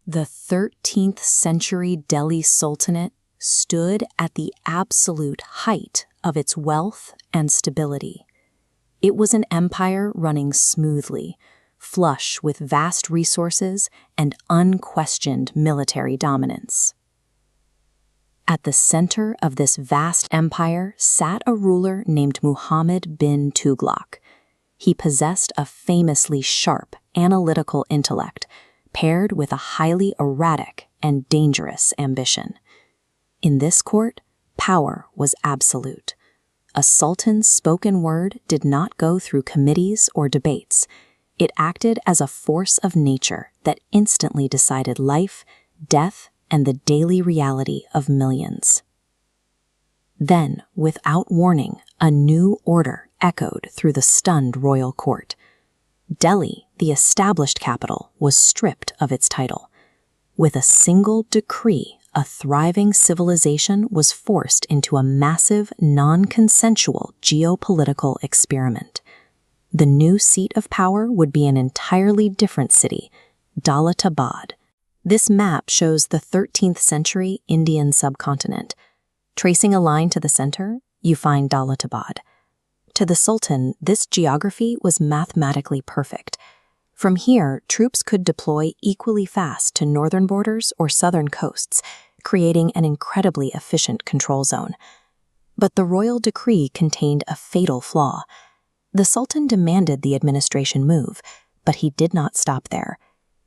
The 13th century Delhi Sultanate stood at the absolute height of its wealth and stability. It was an empire running smoothly, flush with vast resources and unquestioned military dominance. At the center of this vast empire sat a ruler named Muhammad bin Tughlaq. He possessed a famously sharp, analytical intellect, paired with a highly erratic and dangerous ambition. In this court, power was absolute. A sultan's spoken word did not go through committees or debates. It acted as a force of nature that instantly decided life, death, and the daily reality of millions. Then, without warning, a new order echoed through the stunned royal court. Delhi, the established capital, was stripped of its title. With a single decree, a thriving civilization was forced into a massive, non-consensual geopolitical experiment. The new seat of power would be an entirely different city, Daulatabad. This map shows the 13th century Indian subcontinent. Tracing a line to the center, you find Daulatabad. To the Sultan, this geography was mathematically perfect. From here, troops could deploy equally fast to northern borders or southern coasts, creating an incredibly efficient control zone. But the royal decree contained a fatal flaw. The Sultan demanded the administration move, but he did not stop there.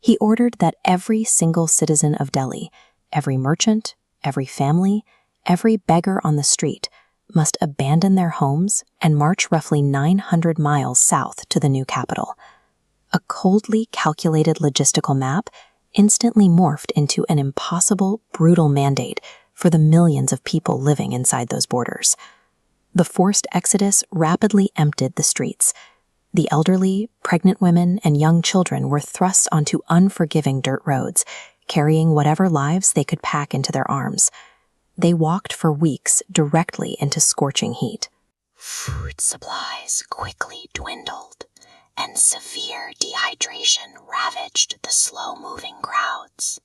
He ordered that every single citizen of Delhi, every merchant, every family, every beggar on the street, must abandon their homes and march roughly 900 miles south to the new capital. A coldly calculated logistical map instantly morphed into an impossible, brutal mandate for the millions of people living inside those borders. The forced exodus rapidly emptied the streets. The elderly, pregnant women, and young children were thrust onto unforgiving dirt roads, carrying whatever lives they could pack into their arms. They walked for weeks directly into scorching heat. Food supplies quickly dwindled, and severe dehydration ravaged the slow-moving crowds.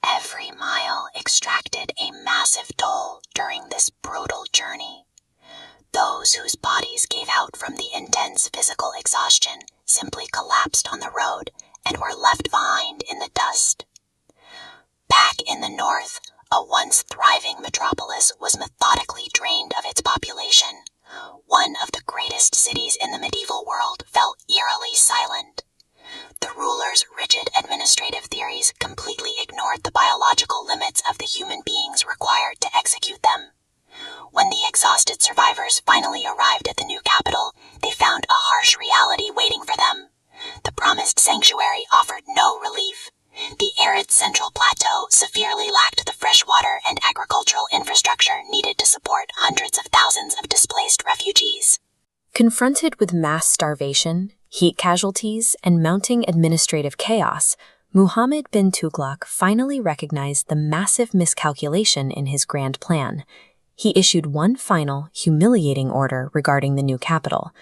Every mile extracted a massive toll during this brutal journey. Those whose bodies gave out from the intense physical exhaustion simply collapsed on the road and were left behind in the dust. Back in the north, a once thriving metropolis was methodically drained of its population. One of the greatest cities in the medieval world fell eerily silent. The ruler's rigid administrative theories completely ignored the biological limits of the human beings required to execute them. When the exhausted survivors finally arrived at the new capital, they found a harsh reality waiting for them. The promised sanctuary offered no relief. The arid central plateau severely lacked the fresh water and agricultural infrastructure needed to support hundreds of thousands of displaced refugees. Confronted with mass starvation, heat casualties, and mounting administrative chaos, Muhammad bin Tughlaq finally recognized the massive miscalculation in his grand plan. He issued one final, humiliating order regarding the new capital.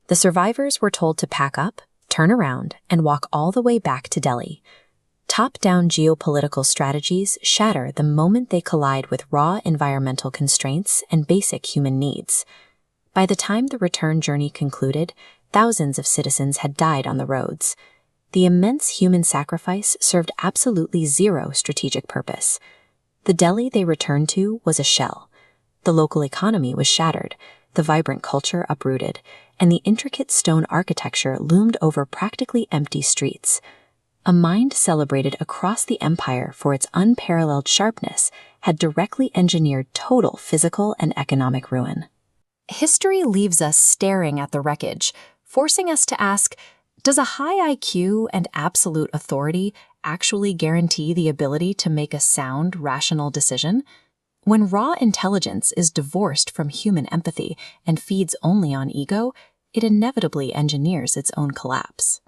The survivors were told to pack up, turn around, and walk all the way back to Delhi. Top-down geopolitical strategies shatter the moment they collide with raw environmental constraints and basic human needs. By the time the return journey concluded, thousands of citizens had died on the roads. The immense human sacrifice served absolutely zero strategic purpose. The Delhi they returned to was a shell. The local economy was shattered, the vibrant culture uprooted, and the intricate stone architecture loomed over practically empty streets. A mind celebrated across the empire for its unparalleled sharpness had directly engineered total physical and economic ruin. History leaves us staring at the wreckage, forcing us to ask, does a high IQ and absolute authority actually guarantee the ability to make a sound, rational decision? When raw intelligence is divorced from human empathy and feeds only on ego, it inevitably engineers its own collapse.